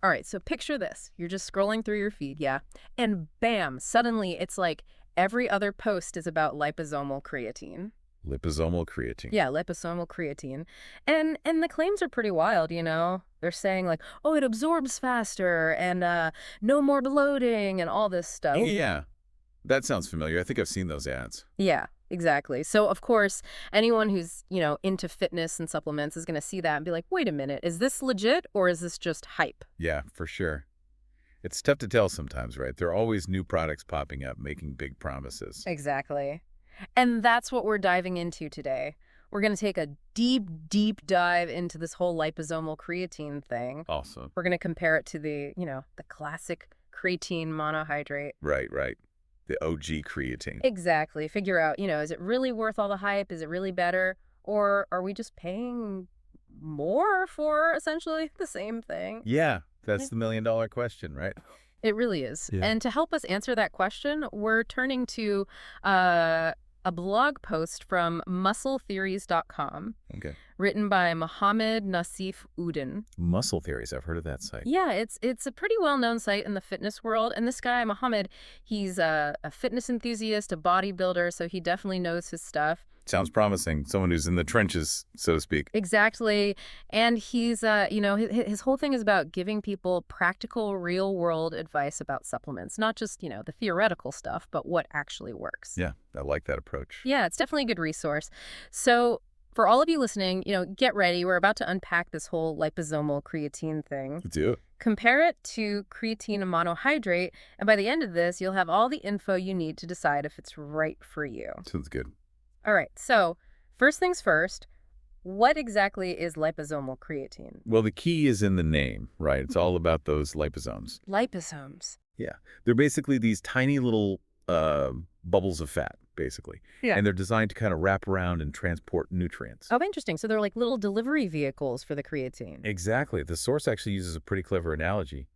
All right, so picture this. You're just scrolling through your feed, yeah? And bam, suddenly it's like every other post is about liposomal creatine. Liposomal creatine. Yeah, liposomal creatine. And the claims are pretty wild, you know? They're saying like, "Oh, it absorbs faster and no more bloating and all this Oh, stuff." yeah. That sounds familiar. I think I've seen those ads. Yeah, exactly. So, of course, anyone who's, into fitness and supplements is going to see that and be like, "Wait a minute, is this legit or is this just hype?" Yeah, for sure. It's tough to tell sometimes, right? There are always new products popping up making big promises. Exactly. And that's what we're diving into today. We're going to take a deep, deep dive into this whole liposomal creatine thing. Awesome. We're going to compare it to the classic creatine monohydrate. Right, right. The OG creatine. Exactly. Figure out, is it really worth all the hype? Is it really better? Or are we just paying more for essentially the same thing? Yeah, Yeah. that's the million-dollar question, right? It really is. Yeah. And to help us answer that question, we're turning to a blog post from muscletheories.com Okay. written by Mohammed Nassif Udin. Muscle theories. I've heard of that site. Yeah, it's a pretty well-known site in the fitness world. And this guy, Mohammed, he's a fitness enthusiast, a bodybuilder, so he definitely knows his stuff. Sounds promising. Someone who's in the trenches, so to speak. Exactly. And he's, his whole thing is about giving people practical, real-world advice about supplements, not just, the theoretical stuff, but what actually works. Yeah, I like that approach. Yeah, it's definitely a good resource. So for all of you listening, get ready. We're about to unpack this whole liposomal creatine thing. Let's do it. Compare it to creatine monohydrate, and by the end of this, you'll have all the info you need to decide if it's right for you. Sounds good. All right, so first things first, what exactly is liposomal creatine? Well, the key is in the name, right? It's all about those liposomes. Liposomes. Yeah. They're basically these tiny little bubbles of fat, basically. Yeah. And they're designed to kind of wrap around and transport nutrients. Oh, interesting. So they're like little delivery vehicles for the creatine. Exactly. The source actually uses a pretty clever analogy.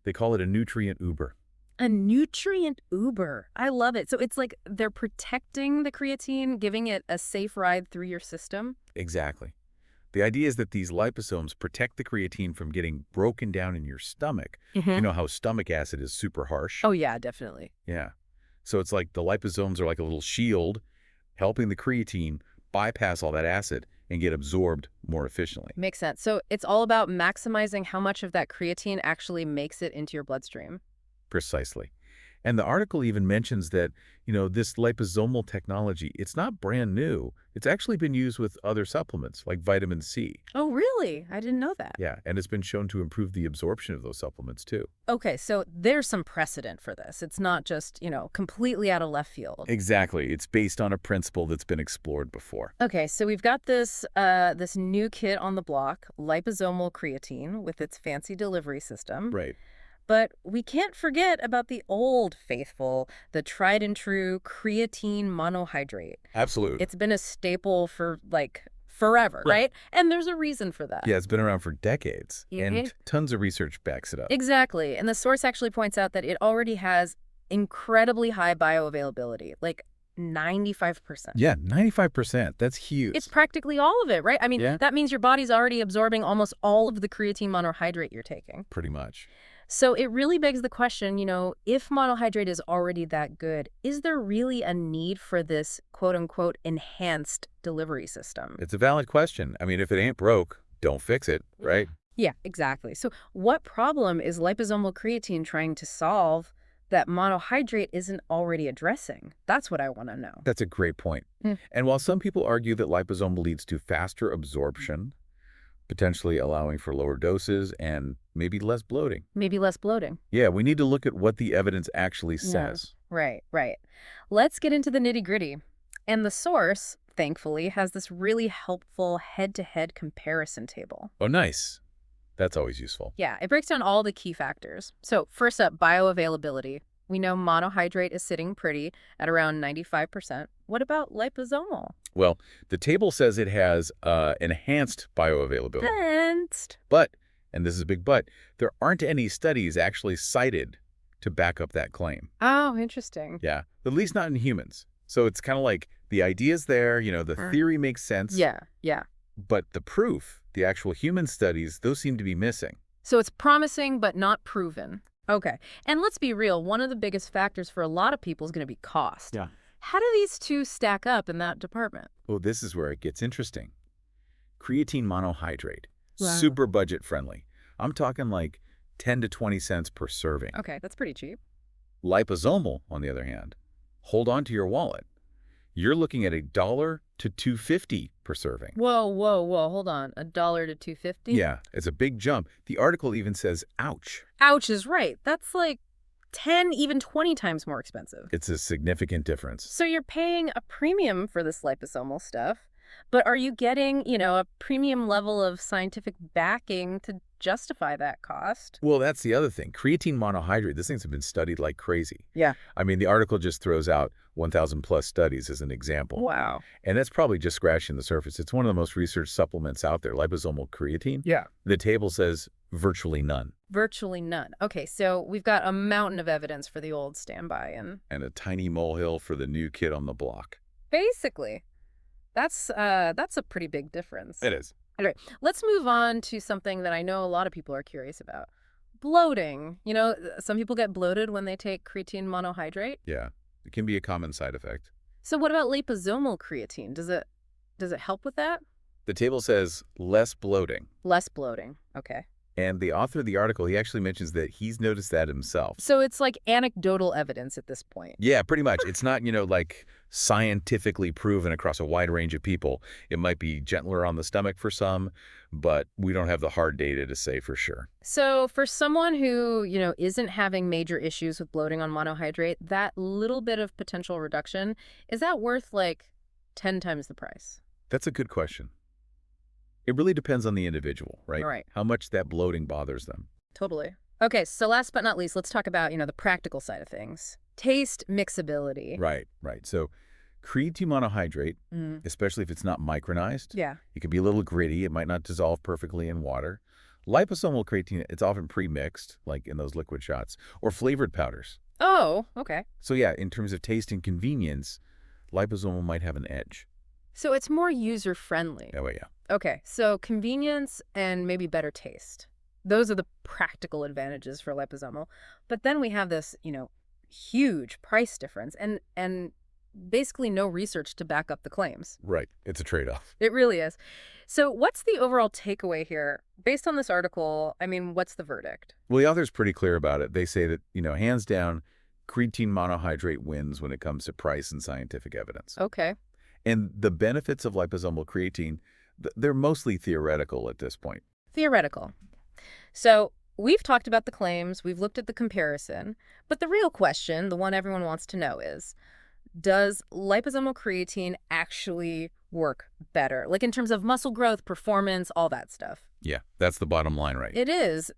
They call it a nutrient Uber. A nutrient Uber. I love it. So it's like they're protecting the creatine, giving it a safe ride through your system. Exactly. The idea is that these liposomes protect the creatine from getting broken down in your stomach. You know how stomach acid is super harsh? Oh, yeah, definitely. Yeah. So it's like the liposomes are like a little shield helping the creatine bypass all that acid and get absorbed more efficiently. Makes sense. So it's all about maximizing how much of that creatine actually makes it into your bloodstream. Precisely. And the article even mentions that, this liposomal technology, it's not brand new. It's actually been used with other supplements like vitamin C. Oh, really? I didn't know that. Yeah, and it's been shown to improve the absorption of those supplements too. Okay, so there's some precedent for this. It's not just, completely out of left field. Exactly. It's based on a principle that's been explored before. Okay, so we've got this this new kid on the block, liposomal creatine, with its fancy delivery system. Right. But we can't forget about the old faithful, the tried and true creatine monohydrate. Absolutely. It's been a staple for forever, right? And there's a reason for that. Yeah, it's been around for decades, Mhm. and tons of research backs it up. Exactly. And the source actually points out that it already has incredibly high bioavailability, like 95%. Yeah, 95%. That's huge. It's practically all of it, right? I mean, Yeah. that means your body's already absorbing almost all of the creatine monohydrate you're taking. Pretty much. So it really begs the question, if monohydrate is already that good, is there really a need for this quote-unquote enhanced delivery system? It's a valid question. I mean, if it ain't broke, don't fix it, right? Yeah, exactly. So what problem is liposomal creatine trying to solve that monohydrate isn't already addressing? That's what I want to know. That's a great point. Mm. And while some people argue that liposomal leads to faster absorption, potentially allowing for lower doses and maybe less bloating. Maybe less bloating. Yeah, we need to look at what the evidence actually says. Right, right. Let's get into the nitty-gritty. And the source, thankfully, has this really helpful head-to-head comparison table. Oh, nice. That's always useful. Yeah, it breaks down all the key factors. So first up, bioavailability. We know monohydrate is sitting pretty at around 95%. What about liposomal? Well, the table says it has enhanced bioavailability. Enhanced. But, and this is a big but, there aren't any studies actually cited to back up that claim. Oh, interesting. Yeah, at least not in humans. So it's kind of like the idea's there, the theory makes sense. Yeah, yeah. But the proof, the actual human studies, those seem to be missing. So it's promising but not proven. Okay. And let's be real, one of the biggest factors for a lot of people is going to be cost. Yeah. How do these two stack up in that department? Oh, this is where it gets interesting. Creatine monohydrate, Wow. super budget friendly. I'm talking like 10 to 20 cents per serving. Okay, that's pretty cheap. Liposomal, on the other hand, hold on to your wallet. You're looking at $1 to $2.50 per serving. Whoa, whoa, whoa, hold on. $1 to 250? Yeah, it's a big jump. The article even says, ouch. Ouch is right. That's like 10, even 20 times more expensive. It's a significant difference. So you're paying a premium for this liposomal stuff, but are you getting, a premium level of scientific backing to justify that cost? Well, that's the other thing. Creatine monohydrate, these things have been studied like crazy. Yeah. I mean, the article just throws out 1,000 plus studies as an example. Wow. And that's probably just scratching the surface. It's one of the most researched supplements out there, liposomal creatine. Yeah. The table says virtually none. Virtually none. Okay, so we've got a mountain of evidence for the old standby, and And a tiny molehill for the new kid on the block. basically, that's a pretty big difference. It is. All right, let's move on to something that I know a lot of people are curious about. Bloating. Some people get bloated when they take creatine monohydrate. Yeah, it can be a common side effect. So what about liposomal creatine? Does it help with that? The table says less bloating. Less bloating. Okay. And the author of the article, he actually mentions that he's noticed that himself. So it's like anecdotal evidence at this point. Yeah, pretty much. It's not, like scientifically proven across a wide range of people. It might be gentler on the stomach for some, but we don't have the hard data to say for sure. So for someone who, isn't having major issues with bloating on monohydrate, that little bit of potential reduction, is that worth like 10 times the price? That's a good question. It really depends on the individual, right? Right. How much that bloating bothers them. Totally. Okay, so last but not least, let's talk about, the practical side of things. Taste mixability. Right, right. So creatine monohydrate, Mm. especially if it's not micronized, Yeah. it can be a little gritty. It might not dissolve perfectly in water. Liposomal creatine, it's often pre-mixed, like in those liquid shots, or flavored powders. Oh, okay. So yeah, in terms of taste and convenience, liposomal might have an edge. So it's more user-friendly. Oh, yeah. Okay, so convenience and maybe better taste. Those are the practical advantages for liposomal. But then we have this, huge price difference and basically no research to back up the claims. Right. It's a trade-off. It really is. So what's the overall takeaway here? Based on this article, what's the verdict? Well, the author's pretty clear about it. They say that, hands down, creatine monohydrate wins when it comes to price and scientific evidence. Okay. And the benefits of liposomal creatine, they're mostly theoretical at this point. Theoretical. So we've talked about the claims, we've looked at the comparison, but the real question, the one everyone wants to know is, does liposomal creatine actually work better? Like in terms of muscle growth, performance, all that stuff. Yeah, that's the bottom line, right? It is.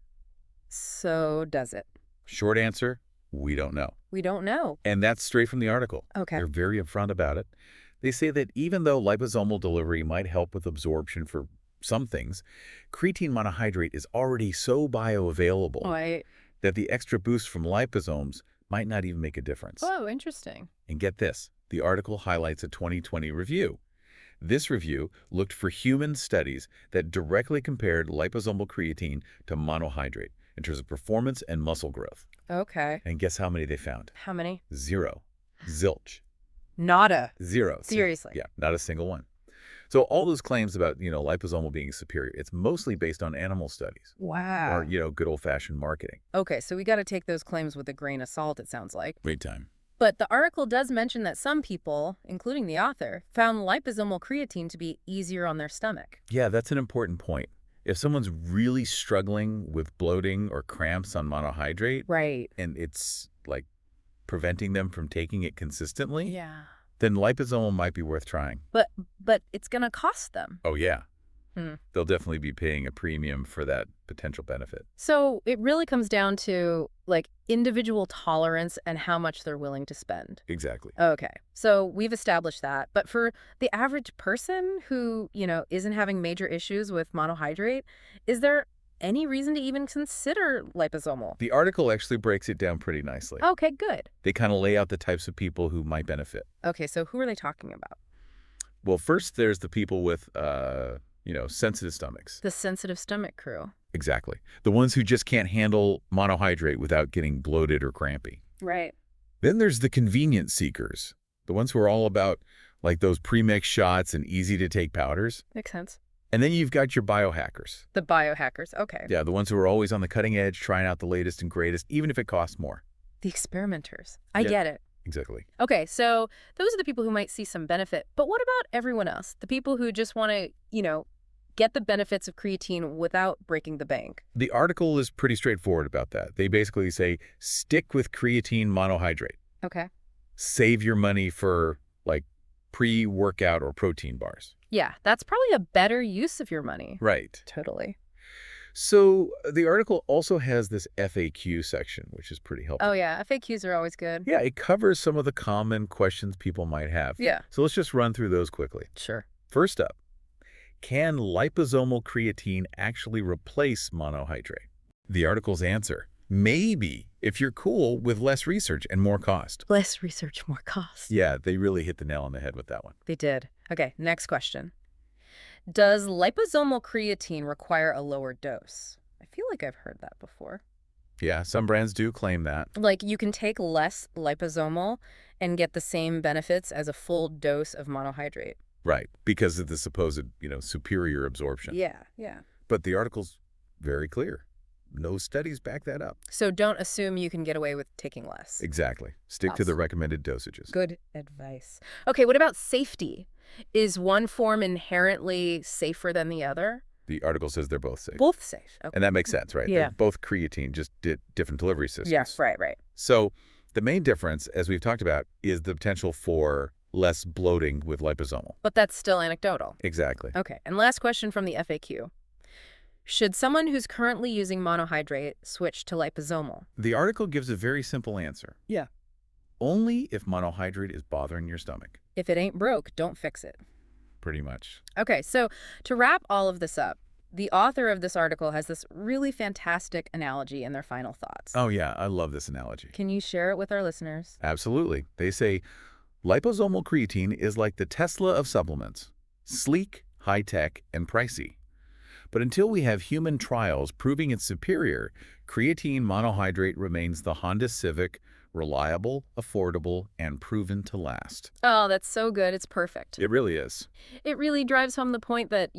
So does it? Short answer, we don't know. We don't know. And that's straight from the article. Okay. They're very upfront about it. They say that even though liposomal delivery might help with absorption for some things, creatine monohydrate is already so bioavailable that the extra boost from liposomes might not even make a difference. Oh, interesting. And get this, the article highlights a 2020 review. This review looked for human studies that directly compared liposomal creatine to monohydrate in terms of performance and muscle growth. Okay. And guess how many they found? How many? 0. Zilch. Nada. 0. Seriously? Yeah, not a single one. So all those claims about, liposomal being superior, it's mostly based on animal studies. Wow. Or, good old-fashioned marketing. Okay, so we got to take those claims with a grain of salt, it sounds like. Big time. But the article does mention that some people, including the author, found liposomal creatine to be easier on their stomach. Yeah, that's an important point. If someone's really struggling with bloating or cramps on monohydrate, Right. and it's like preventing them from taking it consistently, Yeah. then liposomal might be worth trying. But it's going to cost them. Oh, yeah. Hmm. They'll definitely be paying a premium for that potential benefit. So it really comes down to like individual tolerance and how much they're willing to spend. Exactly. Okay. So we've established that. But for the average person who, isn't having major issues with monohydrate, is there any reason to even consider liposomal? The article actually breaks it down pretty nicely. Okay, good. They kind of lay out the types of people who might benefit. Okay, so who are they talking about? Well, first there's the people with, sensitive stomachs. The sensitive stomach crew. Exactly. The ones who just can't handle monohydrate without getting bloated or crampy. Right. Then there's the convenience seekers, the ones who are all about like those pre-mixed shots and easy-to-take powders. Makes sense. And then you've got your biohackers. The biohackers. Okay. Yeah, the ones who are always on the cutting edge, trying out the latest and greatest, even if it costs more. The experimenters. I Yeah. get it. Exactly. Okay, so those are the people who might see some benefit. But what about everyone else? The people who just want to, get the benefits of creatine without breaking the bank. The article is pretty straightforward about that. They basically say, stick with creatine monohydrate. Okay. Save your money for, like, pre-workout or protein bars. Yeah, that's probably a better use of your money. Right. Totally. So the article also has this FAQ section, which is pretty helpful. Oh, yeah. FAQs are always good. Yeah, it covers some of the common questions people might have. Yeah. So let's just run through those quickly. Sure. First up, can liposomal creatine actually replace monohydrate? The article's answer, maybe, if you're cool with less research and more cost. Less research, more cost. Yeah, they really hit the nail on the head with that one. They did. Okay, next question. Does liposomal creatine require a lower dose? I feel like I've heard that before. Yeah, some brands do claim that. Like you can take less liposomal and get the same benefits as a full dose of monohydrate. Right, because of the supposed, superior absorption. Yeah, yeah. But the article's very clear. No studies back that up. So don't assume you can get away with taking less. Exactly. Stick to the recommended dosages. Good advice. Okay, what about safety? Is one form inherently safer than the other? The article says they're both safe. Both safe. Okay. And that makes sense, right? Yeah. They're both creatine, just different delivery systems. Yes, right. So the main difference, as we've talked about, is the potential for less bloating with liposomal. But that's still anecdotal. Exactly. Okay, and last question from the FAQ. Should someone who's currently using monohydrate switch to liposomal? The article gives a very simple answer. Yeah. Only if monohydrate is bothering your stomach. If it ain't broke, don't fix it. Pretty much. Okay, so to wrap all of this up, the author of this article has this really fantastic analogy in their final thoughts. Oh, yeah. I love this analogy. Can you share it with our listeners? Absolutely. They say, liposomal creatine is like the Tesla of supplements. Sleek, high-tech, and pricey. But until we have human trials proving it's superior, creatine monohydrate remains the Honda Civic, reliable, affordable, and proven to last. Oh, that's so good. It's perfect. It really is. It really drives home the point that,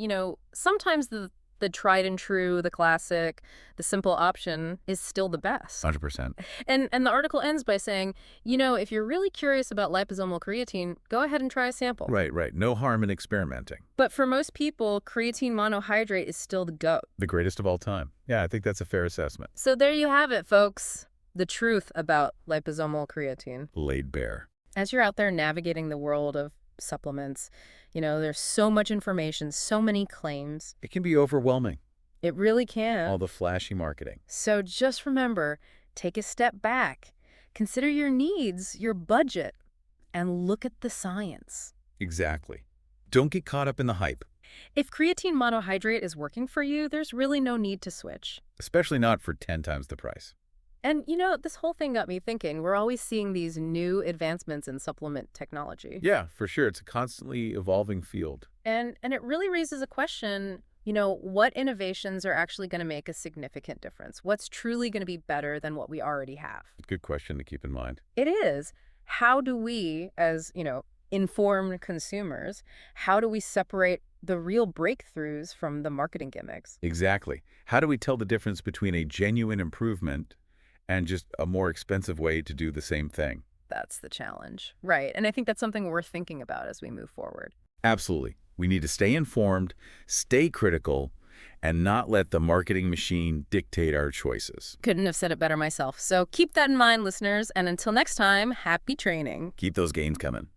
sometimes the tried and true, the classic, the simple option is still the best. 100%. And the article ends by saying, if you're really curious about liposomal creatine, go ahead and try a sample. Right. No harm in experimenting. But for most people, creatine monohydrate is still the GOAT. The greatest of all time. Yeah, I think that's a fair assessment. So there you have it, folks. The truth about liposomal creatine. Laid bare. As you're out there navigating the world of supplements, there's so much information, so many claims. It can be overwhelming. It really can. All the flashy marketing. So just remember, take a step back, consider your needs, your budget, and look at the science. Exactly. Don't get caught up in the hype. If creatine monohydrate is working for you, there's really no need to switch. Especially not for 10 times the price. And, this whole thing got me thinking, we're always seeing these new advancements in supplement technology. Yeah, for sure. It's a constantly evolving field. And it really raises a question, what innovations are actually going to make a significant difference? What's truly going to be better than what we already have? Good question to keep in mind. It is. How do we, as, informed consumers, how do we separate the real breakthroughs from the marketing gimmicks? Exactly. How do we tell the difference between a genuine improvement and just a more expensive way to do the same thing? That's the challenge. Right. And I think that's something worth thinking about as we move forward. Absolutely. We need to stay informed, stay critical, and not let the marketing machine dictate our choices. Couldn't have said it better myself. So keep that in mind, listeners. And until next time, happy training. Keep those gains coming.